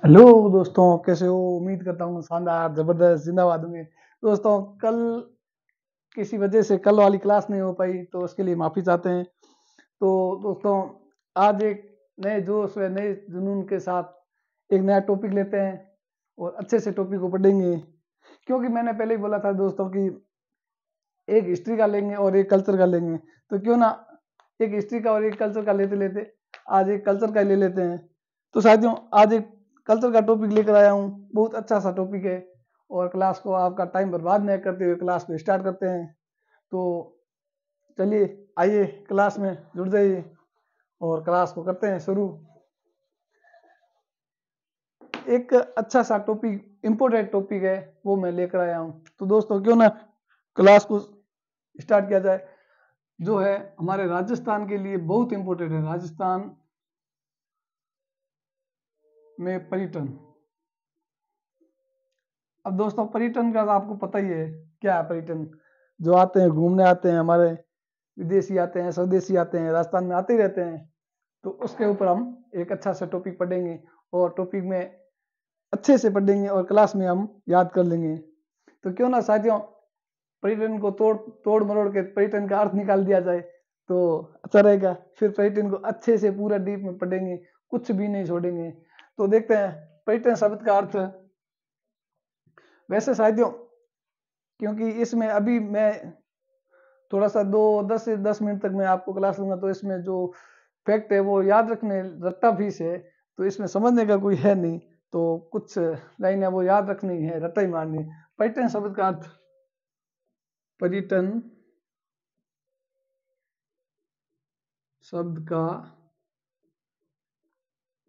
Hello दोस्तों, कैसे हो? उम्मीद करता हूँ शानदार, जबरदस्त, जिंदाबाद होंगे। दोस्तों, कल किसी वजह से कल वाली क्लास नहीं हो पाई, तो उसके लिए माफ़ी चाहते हैं। तो दोस्तों, आज एक नए जोश व नए जुनून के साथ एक नया टॉपिक लेते हैं और अच्छे से टॉपिक को पढ़ेंगे। क्योंकि मैंने पहले ही बोला था दोस्तों कि एक हिस्ट्री का लेंगे और एक कल्चर का लेंगे, तो क्यों ना एक हिस्ट्री का और एक कल्चर का लेते लेते आज एक कल्चर का ले लेते हैं। तो साथियों, आज एक कल्चर का टॉपिक लेकर आया हूँ, बहुत अच्छा सा टॉपिक है। और क्लास को आपका टाइम बर्बाद नहीं करते हुए क्लास को स्टार्ट करते हैं। तो चलिए, आइए क्लास में जुड़ जाइए और क्लास को करते हैं शुरू। एक अच्छा सा टॉपिक, इम्पोर्टेंट टॉपिक है, वो मैं लेकर आया हूँ। तो दोस्तों, क्यों ना क्लास को स्टार्ट किया जाए। जो है हमारे राजस्थान के लिए बहुत इम्पोर्टेंट है। राजस्थान में पर्यटन। अब दोस्तों, पर्यटन का तो आपको पता ही है क्या है पर्यटन। जो आते हैं, घूमने आते हैं, हमारे विदेशी आते हैं, स्वदेशी आते हैं, राजस्थान में आते ही रहते हैं। तो उसके ऊपर हम एक अच्छा सा टॉपिक पढ़ेंगे और टॉपिक में अच्छे से पढ़ेंगे और क्लास में हम याद कर लेंगे। तो क्यों ना साथियों, पर्यटन को तोड़ तोड़ मरोड़ के पर्यटन का अर्थ निकाल दिया जाए तो अच्छा रहेगा। फिर पर्यटन को अच्छे से पूरा डीप में पढ़ेंगे, कुछ भी नहीं छोड़ेंगे। तो देखते हैं पर्यटन शब्द का अर्थ। वैसे साथियों, क्योंकि इसमें अभी मैं थोड़ा सा 10 से 10 मिनट तक मैं आपको क्लास लूंगा, तो इसमें जो फैक्ट है वो याद रखने रट्टा फीस है, तो इसमें समझने का कोई है नहीं। तो कुछ लाइन है वो याद रखनी है, रट्टा ही मारनी है। पर्यटन शब्द का अर्थ, पर्यटन शब्द का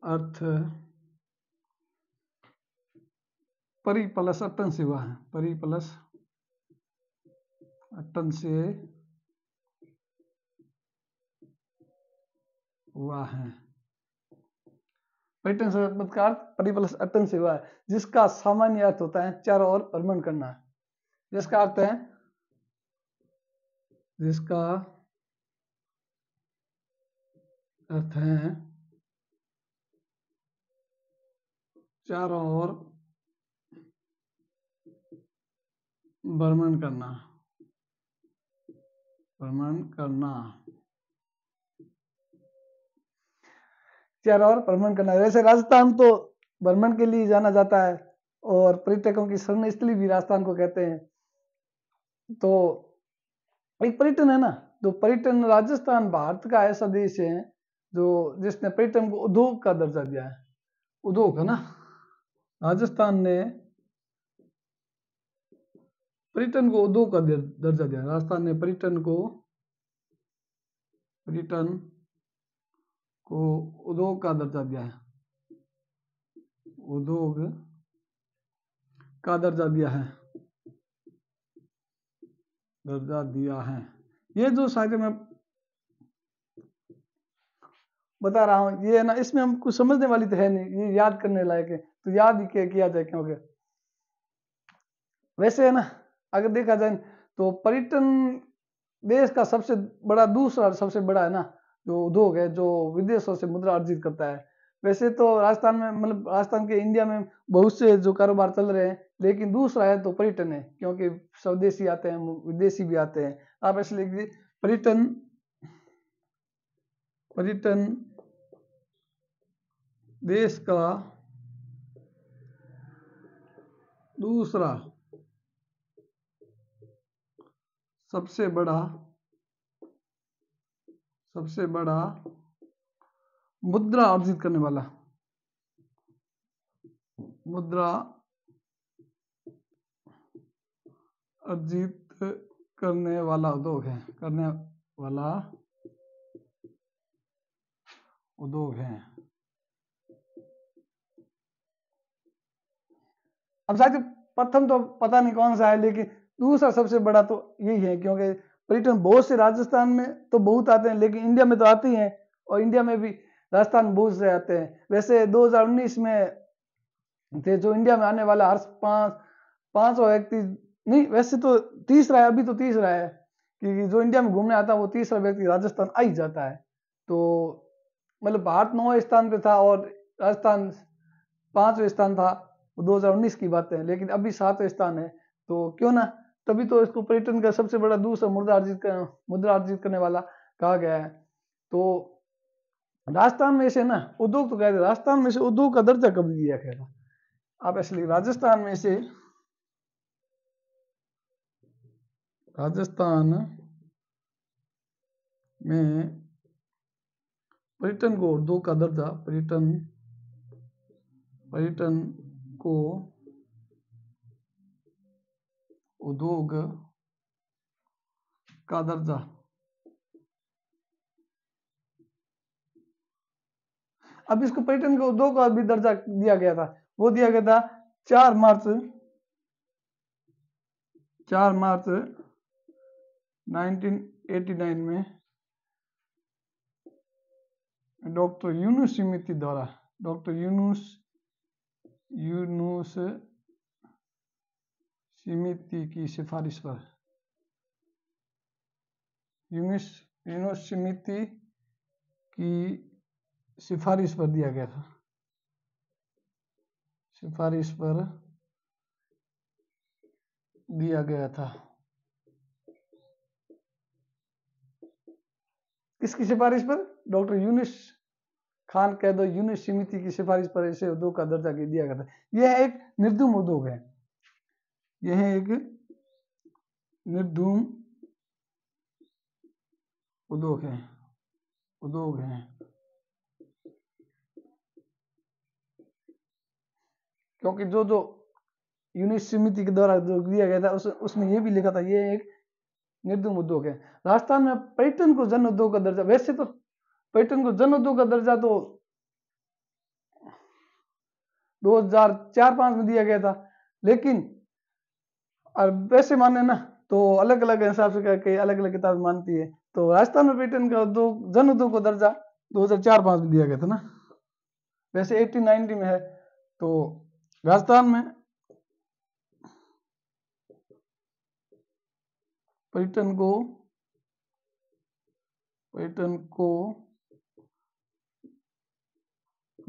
अर्थ परि प्लस अटन से हुआ है। परि प्लस अटन से हुआ है। पर्यटन शब्द का अर्थ परि प्लस अटन से हुआ है, जिसका सामान्य अर्थ होता है चारों ओर भ्रमण करना। जिसका अर्थ है, जिसका अर्थ है चारों ओर भ्रमण करना। भ्रमण करना, चारों ओर भ्रमण करना। वैसे राजस्थान तो भ्रमण के लिए जाना जाता है और पर्यटकों की शरण स्थली भी राजस्थान को कहते हैं। तो एक पर्यटन है ना, जो पर्यटन, राजस्थान भारत का ऐसा देश है जो जिसने पर्यटन को उद्योग का दर्जा दिया है। उद्योग है ना, राजस्थान ने पर्यटन को उद्योग का दर्जा दिया। राजस्थान ने पर्यटन को उद्योग का दर्जा दिया है। उद्योग का दर्जा दिया है, दर्जा दिया है। ये जो शायद मैं बता रहा हूँ, ये है ना, इसमें हम कुछ समझने वाली तो है नहीं, ये याद करने लायक है, तो याद ही किया जाए। क्योंकि वैसे है ना, अगर देखा जाए तो पर्यटन देश का सबसे बड़ा, दूसरा सबसे बड़ा है ना जो उद्योग है, जो विदेशों से मुद्रा अर्जित करता है। वैसे तो राजस्थान में, मतलब राजस्थान के इंडिया में बहुत से जो कारोबार चल रहे हैं, लेकिन दूसरा है तो पर्यटन है, क्योंकि स्वदेशी आते हैं, विदेशी भी आते हैं। आप ऐसे लिख दीजिए, पर्यटन, पर्यटन देश का दूसरा सबसे बड़ा मुद्रा अर्जित करने वाला, मुद्रा अर्जित करने वाला उद्योग है, करने वाला उद्योग है। अब शायद प्रथम तो पता नहीं कौन सा है, लेकिन दूसरा सबसे बड़ा तो यही है, क्योंकि पर्यटन बहुत से राजस्थान में तो बहुत आते हैं, लेकिन इंडिया में तो आते ही हैं, और इंडिया में भी राजस्थान बहुत से आते हैं। वैसे 2019 में थे जो इंडिया में आने वाला हर 500 व्यक्ति, नहीं वैसे तो तीसरा है, अभी तो तीसरा है, कि जो इंडिया में घूमने आता है वो तीसरा व्यक्ति राजस्थान आ ही जाता है। तो मतलब भारत 9वें स्थान पे था और राजस्थान 5वें स्थान था, वो 2019 की बात है, लेकिन अभी 7वें स्थान है। तो क्यों ना, तभी तो इसको पर्यटन का सबसे बड़ा दूसरा मुद्रा अर्जित करने वाला कहा गया है। तो राजस्थान में से ना उद्योग, तो कहते राजस्थान में से उद्योग का दर्जा कब दिया गया था? आप ऐसे राजस्थान में से, राजस्थान में पर्यटन को उद्योग का दर्जा, पर्यटन को उद्योग का दर्जा, अब इसको पर्यटन को उद्योग का भी दर्जा दिया गया था। वो दिया गया था 4 मार्च 1989 में डॉक्टर यूनुस समिति द्वारा, डॉक्टर यूनुस समिति की सिफारिश पर, यूनुस समिति की सिफारिश पर दिया गया था, सिफारिश पर दिया गया था। किसकी सिफारिश पर? डॉक्टर यूनुस खान कह दो, यूनुस समिति की सिफारिश पर इसे उद्योग का दर्जा दिया गया था। यह एक निर्धूम उद्योग है, यह एक निर्धूम उद्योग है, क्योंकि जो यूनुस समिति के द्वारा जो दिया गया था उसमें यह भी लिखा था ये एक निर्धूम उद्योग है। राजस्थान में पर्यटन को जन उद्योग का दर्जा, वैसे तो पर्यटन को जन उद्योग का दर्जा तो 2004-5 में दिया गया था, लेकिन और वैसे माने ना तो अलग अलग हिसाब से करके अलग अलग किताब मानती है। तो राजस्थान में पर्यटन का उद्योग, जन उद्योग का दर्जा 2004-5 में दिया गया था ना, वैसे 1890 में है। तो राजस्थान में पर्यटन को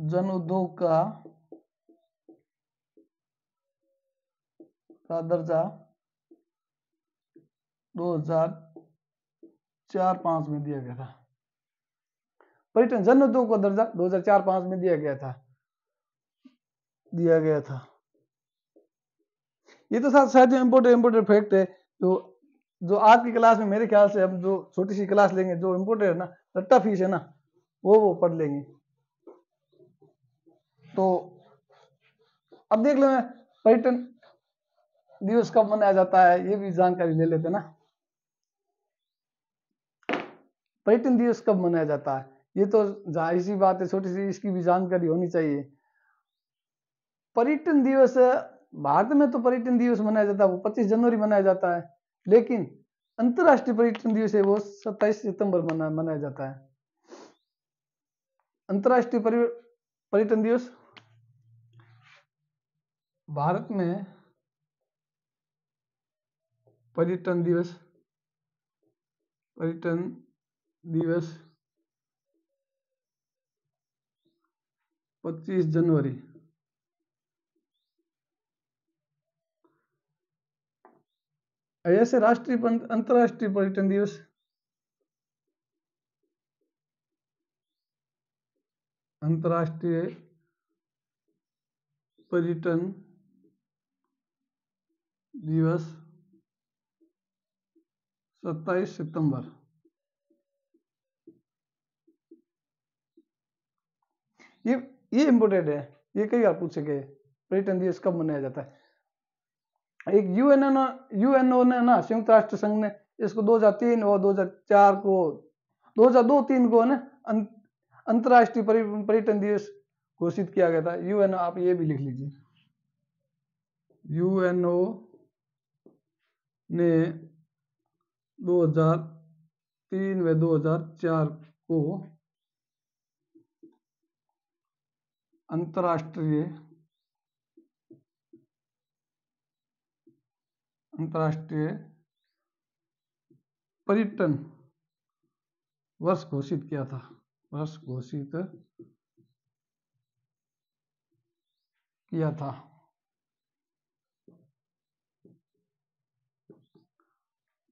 जन उद्योग का दर्जा 2004-5 में दिया गया था। पर्यटन जन उद्योग का दर्जा 2004-5 में दिया गया था। ये तो शायद इम्पोर्टेंट फैक्ट है जो आज की क्लास में मेरे ख्याल से हम जो छोटी सी क्लास लेंगे, जो इम्पोर्टेंट है ना, रट्टा फीस है ना, वो पढ़ लेंगे। तो अब देख लो, पर्यटन दिवस कब मनाया जाता है ये भी जानकारी ले लेते ना। पर्यटन दिवस कब मनाया जाता है ये तो जाहिर सी बात है, छोटी सी इसकी भी जानकारी होनी चाहिए। पर्यटन दिवस भारत में तो पर्यटन दिवस मनाया जाता है वो 25 जनवरी मनाया जाता है, लेकिन अंतर्राष्ट्रीय पर्यटन दिवस है वो 27 सितंबर मनाया जाता है। अंतर्राष्ट्रीय पर्यटन दिवस भारत में पर्यटन दिवस 25 जनवरी। ऐसे अंतर्राष्ट्रीय पर्यटन दिवस अंतर्राष्ट्रीय पर्यटन दिवस 27 सितंबर। ये इम्पोर्टेंट है, ये कई बार पूछे गए पर्यटन दिवस कब मनाया जाता है। एक यूएनओ ने ना, संयुक्त राष्ट्र संघ ने इसको 2003 और 2004 को 2002-3 को ना अंतर्राष्ट्रीय पर्यटन दिवस घोषित किया गया था। यूएनओ, आप ये भी लिख लीजिए, यूएनओ ने 2003 व 2004 को अंतर्राष्ट्रीय पर्यटन वर्ष घोषित किया था। किया था।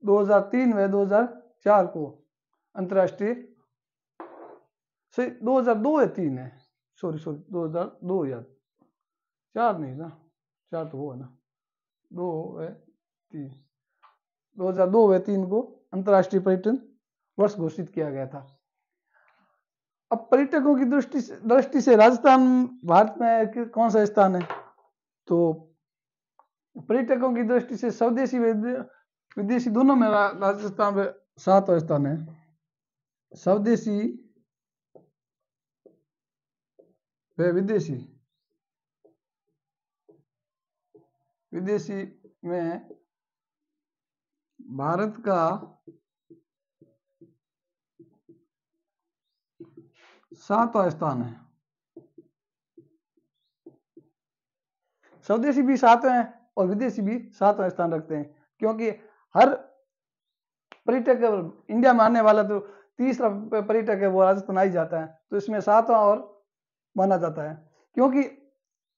2003 व 2004 को अंतर्राष्ट्रीय, सही 2002 या 3 है, सॉरी 2002 या 4 नहीं ना, 4 तो वो है ना, 2 व 3, 2002 व 3 को अंतर्राष्ट्रीय पर्यटन वर्ष घोषित किया गया था। अब पर्यटकों की दृष्टि से राजस्थान भारत में कौन सा स्थान है? तो पर्यटकों की दृष्टि से स्वदेशी विदेशी दोनों में राजस्थान में 7वां स्थान है। स्वदेशी व विदेशी में भारत का 7वां स्थान है। स्वदेशी भी 7वें हैं और विदेशी भी 7वां स्थान रखते हैं, क्योंकि हर पर्यटक इंडिया में आने वाला तो तीसरा पर्यटक है वो राजस्थान आ ही जाता है, तो इसमें 7वां और माना जाता है। क्योंकि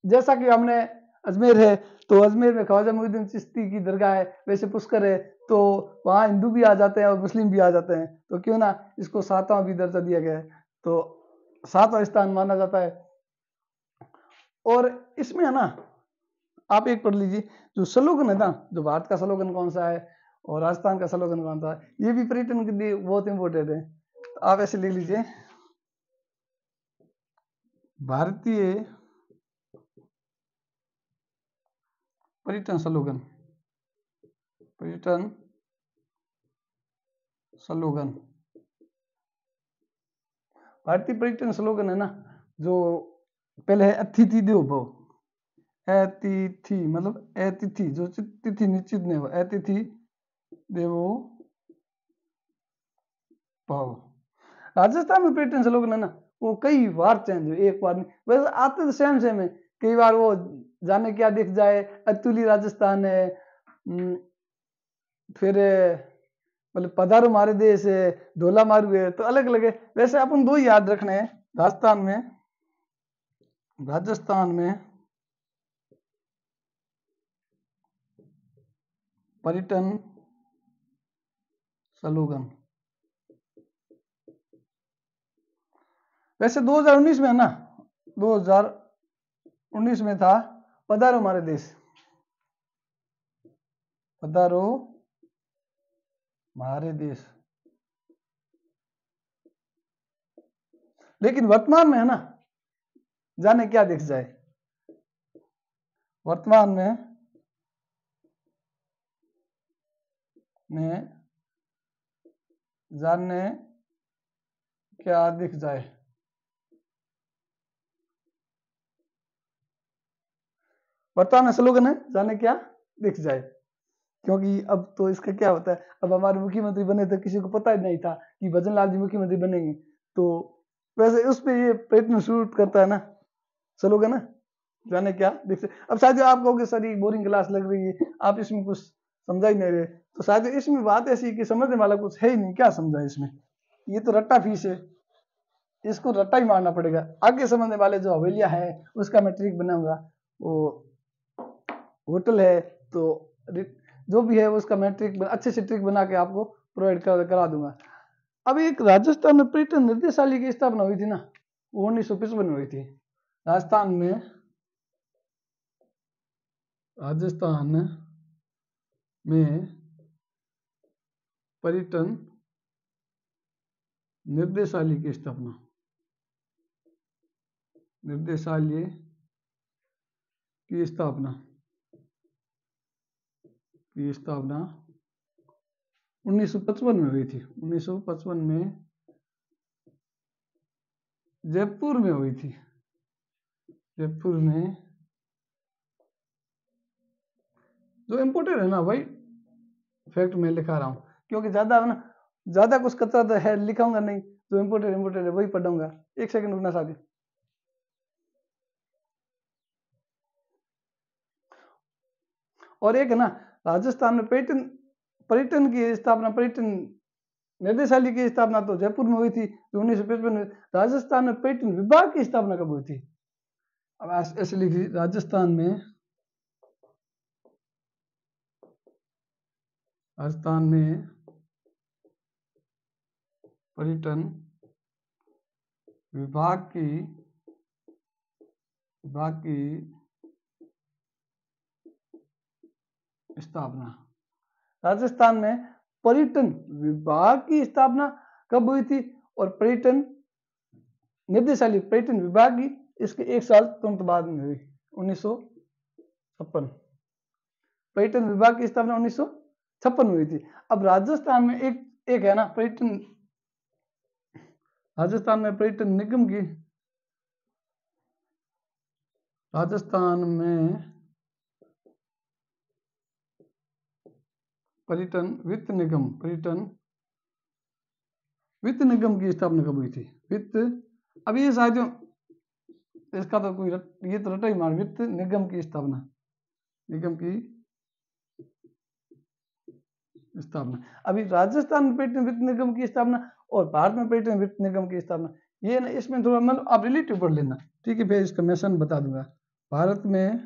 जैसा कि हमने अजमेर है तो अजमेर में ख्वाजा मोइनुद्दीन चिश्ती की दरगाह है, वैसे पुष्कर है तो वहाँ हिंदू भी आ जाते हैं और मुस्लिम भी आ जाते हैं, तो क्यों ना इसको 7वां भी दर्जा दिया गया है, तो 7वां स्थान माना जाता है। और इसमें है ना, आप एक पढ़ लीजिए, जो स्लोगन है ना, जो भारत का स्लोगन कौन सा है और राजस्थान का स्लोगन कौन सा है, ये भी पर्यटन के लिए बहुत इंपॉर्टेंट है। तो आप ऐसे लिख लीजिए, भारतीय पर्यटन स्लोगन, पर्यटन स्लोगन, भारतीय पर्यटन स्लोगन है ना, जो पहले है अतिथि देवो भव, अतिथि मतलब अतिथि जो तिथि निश्चित नहीं हो, अतिथि देवो भव। राजस्थान में पर्यटन स्लोगन है ना, वो कई बार चेंज हुए, एक बार नहीं, वैसे आते तो सेम सेम है, कई बार वो जाने क्या दिख जाए, अतुली राजस्थान है, फिर मतलब पधारो हमारे देश है, ढोला मारू है, तो अलग अलग है। वैसे अपन दो ही याद रखने हैं, राजस्थान में पर्यटन स्लोगन। वैसे 2019 में है ना, 2019 में था पधारो हमारे देश, पधारो हमारे देश। लेकिन वर्तमान में है ना, जाने क्या दिख जाए, वर्तमान में जाने क्या दिख जाए, वर्तमान में स्लोगन है जाने क्या दिख जाए। क्योंकि अब तो इसका क्या होता है, अब हमारे मुख्यमंत्री बने तो किसी को पता ही नहीं था कि भजन लाल जी मुख्यमंत्री बनेंगे, तो वैसे उस पर ये प्रयत्न शूट करता है ना स्लोगन है जाने क्या दिख जाए। अब शायद आप कहोगे सर ये बोरिंग क्लास लग रही है, आप इसमें कुछ समझा ही नहीं रहे, तो शायद इसमें बात ऐसी कि समझने वाला कुछ है ही नहीं, क्या समझा इसमें, ये तो रट्टा फीस है, इसको रट्टा ही मारना पड़ेगा। आगे समझने वाले जो हवेलियां है उसका मैं ट्रिक बनाऊंगा, वो होटल है तो जो भी है उसका मैं ट्रिक अच्छे से ट्रिक बना के आपको प्रोवाइड करा दूंगा। अब एक राजस्थान में पर्यटन निर्देशालय की स्थापना हुई थी ना, वो 1955 में हुई थी। राजस्थान में पर्यटन निर्देशालय की स्थापना, निर्देशालय की स्थापना 1955 में हुई थी। 1955 में जयपुर में हुई थी, जयपुर में। जो इम्पोर्टेंट है ना भाई, फैक्ट में लिखा रहा हूँ, क्योंकि ज्यादा ना, ज्यादा कुछ कच्चा तो है लिखाऊंगा नहीं, जो इम्पोर्टेंट है वही पढ़ूंगा। एक सेकंड रुकना साथी। और एक है ना, राजस्थान में पर्यटन की स्थापना, पर्यटन निर्देशालय की स्थापना तो जयपुर में हुई थी 1955 में। राजस्थान में पर्यटन विभाग की स्थापना कब हुई थी? अब ऐसे लिखिए, राजस्थान में पर्यटन विभाग की स्थापना। राजस्थान में पर्यटन विभाग की स्थापना कब हुई थी? और पर्यटन निदेशालय पर्यटन विभाग की इसके एक साल तुरंत बाद में हुई, 1956। पर्यटन विभाग की स्थापना 1956 में हुई थी। अब राजस्थान में एक है ना पर्यटन, राजस्थान में पर्यटन निगम की, राजस्थान में पर्यटन वित्त निगम की स्थापना कब हुई थी? अब ये शायद इसका तो कोई ये तो रटा ही मार, वित्त निगम की स्थापना, अभी राजस्थान में पर्यटन वित्त निगम की स्थापना और भारत में पर्यटन वित्त निगम की स्थापना, ये ना इसमें थोड़ा मतलब आप रिलेटिव पढ़ लेना, ठीक है? फिर इसका मैं बता दूंगा। भारत में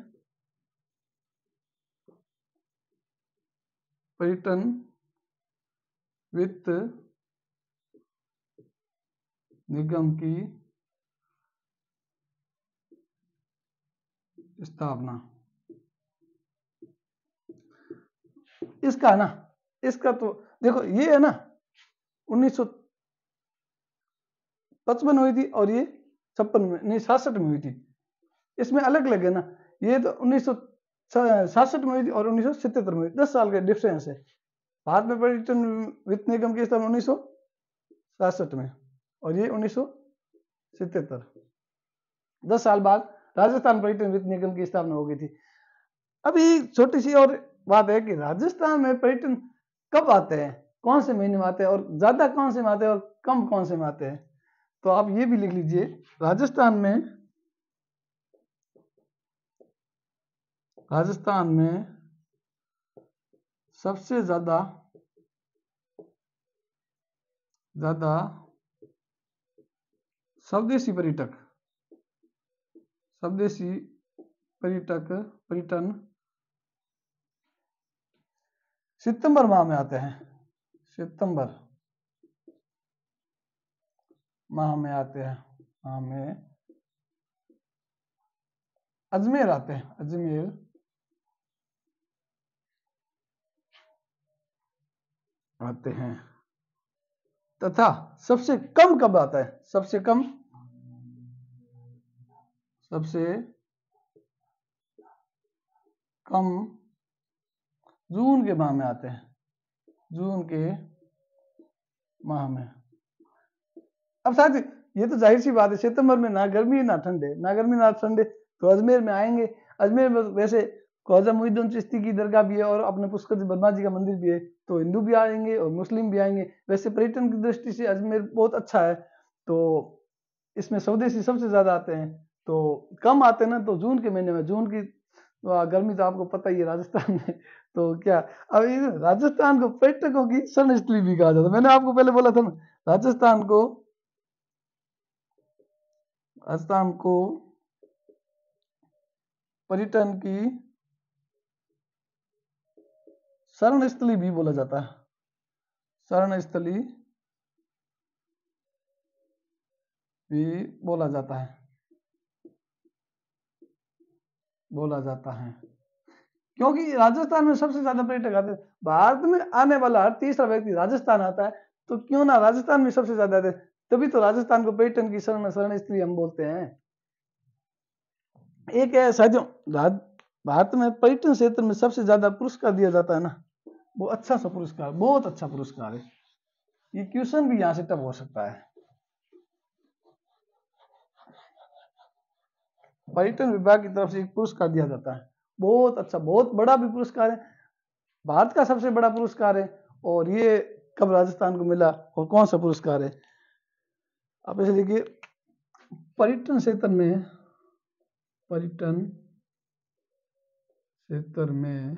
पर्यटन वित्त निगम की स्थापना, इसका ना, इसका तो देखो ये है ना 1955 हुई थी और ये 56 में नहीं 66 में हुई थी। इसमें अलग अलग है ना, ये तो 1966 में हुई थी और 1977 में हुई, 10 साल का डिफरेंस है। भारत में पर्यटन वित्त निगम की स्थापना 1967 में और ये 1977, 10 साल बाद राजस्थान पर्यटन वित्त निगम की स्थापना हो गई थी। अभी छोटी सी और बात है कि राजस्थान में पर्यटन कब आते हैं, कौन से महीने में आते हैं और ज्यादा कौन से में आते हैं और कम कौन से में आते हैं, तो आप ये भी लिख लीजिए। राजस्थान में सबसे ज्यादा स्वदेशी पर्यटन सितंबर माह में आते हैं, सितंबर माह में आते हैं, माह में अजमेर आते हैं, अजमेर आते हैं। तथा सबसे कम कब आता है? सबसे कम जून के माह में आते हैं, जून के माह में। अब साथ ये तो जाहिर सी बात है, सितंबर में ना गर्मी ना ठंडे, तो अजमेर में आएंगे। अजमेर में वैसे ख्वाजा मुईनुद्दीन चिश्ती की दरगाह भी है और अपने पुष्कर वर्मा जी का मंदिर भी है, तो हिंदू भी आएंगे और मुस्लिम भी आएंगे। वैसे पर्यटन की दृष्टि से अजमेर बहुत अच्छा है, तो इसमें स्वदेशी सबसे ज्यादा आते हैं। तो कम आते हैं ना तो जून के महीने में, जून की गर्मी तो आपको पता ही है राजस्थान में। तो क्या अब राजस्थान को पर्यटकों की स्वर्ण स्थली भी कहा जाता है। मैंने आपको पहले बोला था ना, राजस्थान को पर्यटन की स्वर्ण स्थली भी बोला जाता है, स्वर्ण स्थली भी बोला जाता है, क्योंकि राजस्थान में सबसे ज्यादा पर्यटक आते हैं। भारत में आने वाला हर तीसरा व्यक्ति राजस्थान आता है, तो क्यों ना राजस्थान में सबसे ज्यादा आते हैं, तभी तो राजस्थान को पर्यटन की स्वर्ण स्थली हम बोलते हैं। एक है साथियों, भारत में पर्यटन क्षेत्र में सबसे ज्यादा पुरस्कार दिया जाता है ना, वो अच्छा सा पुरस्कार, बहुत अच्छा पुरस्कार है। ये क्वेश्चन भी यहां से टफ हो सकता है। पर्यटन विभाग की तरफ से एक पुरस्कार दिया जाता है, बहुत अच्छा, बहुत बड़ा भी पुरस्कार है, भारत का सबसे बड़ा पुरस्कार है। और ये कब राजस्थान को मिला और कौन सा पुरस्कार है? आप ऐसे देखिए, पर्यटन क्षेत्र में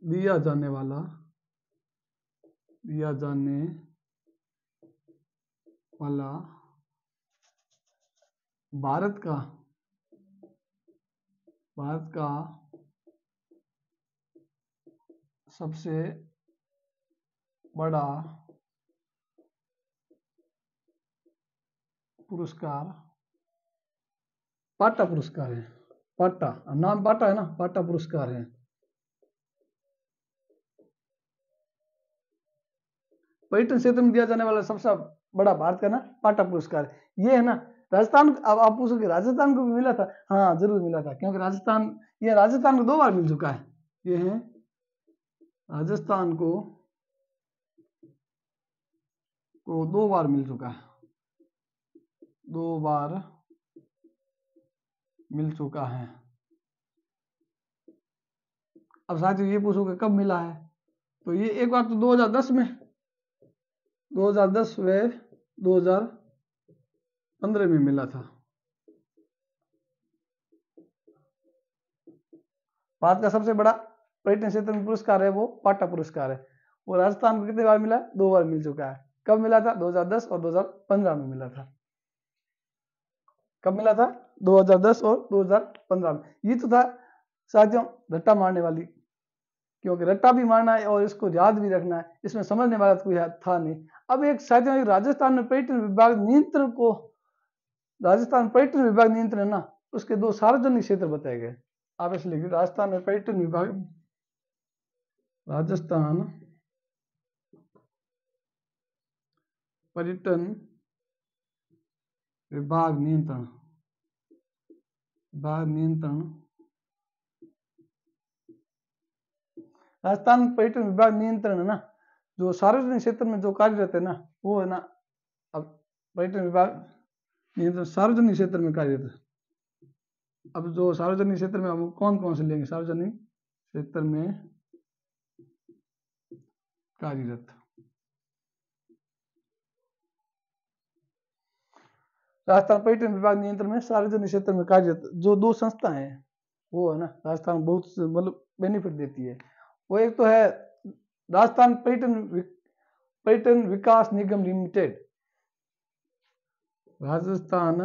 दिया जाने वाला भारत का सबसे बड़ा पुरस्कार पाटा पुरस्कार है। पाटा, नाम पाटा है ना, पाटा पुरस्कार है। पर्यटन क्षेत्र में दिया जाने वाला सबसे बड़ा भारत का ना पाटा पुरस्कार ये है ना। राजस्थान, अब आप पूछोगे राजस्थान को भी मिला था? हाँ जरूर मिला था, क्योंकि राजस्थान को 2 बार मिल चुका है। ये है राजस्थान को 2 बार मिल चुका है, 2 बार मिल चुका है। अब साथियों ये पूछोगे कब मिला है, तो ये एक बार तो 2010 में, 2010 व 2015 में मिला था। भारत का सबसे बड़ा पर्यटन क्षेत्र में पुरस्कार है वो पाटा पुरस्कार है। वो राजस्थान को कितने बार मिला? 2 बार मिल चुका है। कब मिला था? 2010 और 2015 में मिला था। कब मिला था? 2010 और 2015 में। ये तो था साथियों रट्टा मारने वाली, क्योंकि रट्टा भी मारना है और इसको याद भी रखना है, इसमें समझने वाला तो कोई था नहीं। अब एक साथियों राजस्थान में पर्यटन विभाग नियंत्रण को, राजस्थान पर्यटन विभाग नियंत्रण ना, उसके 2 सार्वजनिक क्षेत्र बताए गए। आप ऐसे लिखिए, राजस्थान में पर्यटन विभाग, राजस्थान पर्यटन विभाग नियंत्रण, राजस्थान पर्यटन विभाग नियंत्रण है ना, जो सार्वजनिक क्षेत्र में जो कार्यरत है ना वो है ना। अब पर्यटन विभाग नियंत्रण सार्वजनिक क्षेत्र में कार्यरत है। अब जो सार्वजनिक क्षेत्र में हम कौन कौन से लेंगे? सार्वजनिक क्षेत्र में कार्यरत, राजस्थान पर्यटन विभाग नियंत्रण में सार्वजनिक क्षेत्र में कार्यरत जो 2 संस्था हैं वो है ना, राजस्थान बहुत मतलब बेनिफिट देती है। वो एक तो है राजस्थान पर्यटन विकास निगम लिमिटेड, राजस्थान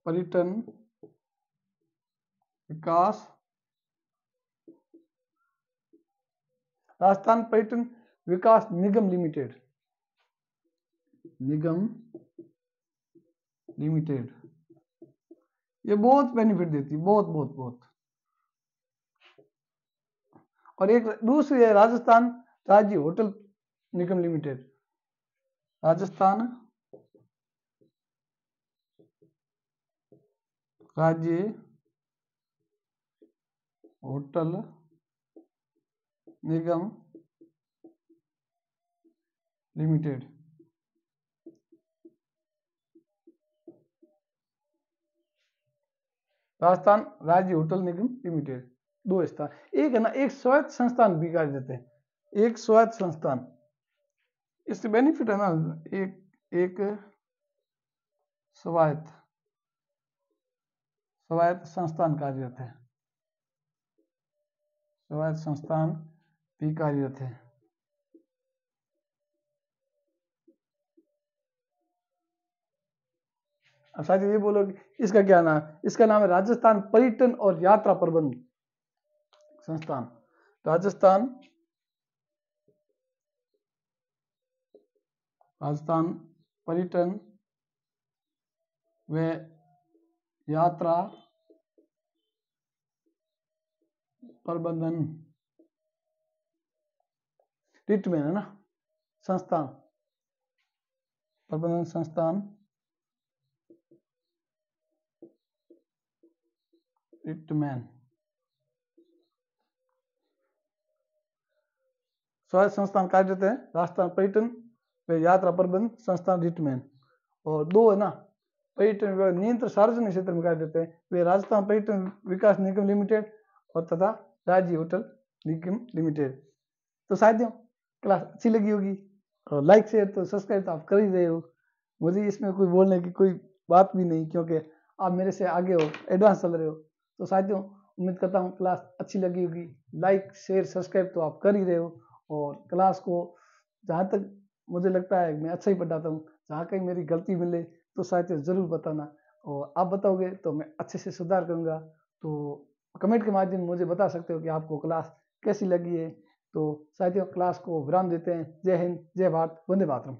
पर्यटन विकास, राजस्थान पर्यटन विकास निगम लिमिटेड, ये बहुत बेनिफिट देती है, बहुत बहुत बहुत। और एक दूसरी है राजस्थान राज्य होटल निगम लिमिटेड, राजस्थान राज्य होटल निगम लिमिटेड। राजस्थान राज्य होटल निगम लिमिटेड 2 स्थान। एक है ना एक स्वायत्त संस्थान भी कार्य देते हैं, एक स्वायत्त संस्थान, इससे बेनिफिट है ना, एक स्वायत्त संस्थान कार्यरत है, स्वायत्त संस्थान भी कार्यरत है। अब शायद ये बोलोगे इसका क्या नाम? इसका नाम है राजस्थान पर्यटन और यात्रा प्रबंध संस्थान, राजस्थान पर्यटन व यात्रा प्रबंधन रिटमैन है ना संस्थान, प्रबंधन संस्थान रिटमैन। स्वायत्त संस्थान कार्यरत है राजस्थान पर्यटन व यात्रा प्रबंध संस्थान रिटमैन। और 2 है ना पर्यटन विभाग नियंत्रण सार्वजनिक क्षेत्र में कार्यरत है वे राजस्थान पर्यटन विकास निगम लिमिटेड और तथा राज्य होटल निगम लिमिटेड। तो साथियों क्लास अच्छी लगी होगी, और लाइक शेयर तो सब्सक्राइब तो आप कर ही रहे हो, मुझे इसमें कोई बोलने की कोई बात भी नहीं, क्योंकि आप मेरे से आगे हो, एडवांस चल रहे हो। तो साथियों उम्मीद करता हूँ क्लास अच्छी लगी होगी, लाइक शेयर सब्सक्राइब तो आप कर ही रहे हो, और क्लास को जहाँ तक मुझे लगता है मैं अच्छा ही पढ़ाता हूँ। जहाँ कहीं मेरी गलती मिले तो साथियों ज़रूर बताना, और आप बताओगे तो मैं अच्छे से सुधार करूँगा। तो कमेंट के माध्यम से मुझे बता सकते हो कि आपको क्लास कैसी लगी है। तो साथियों क्लास को विराम देते हैं। जय हिंद, जय भारत, वंदे मातरम।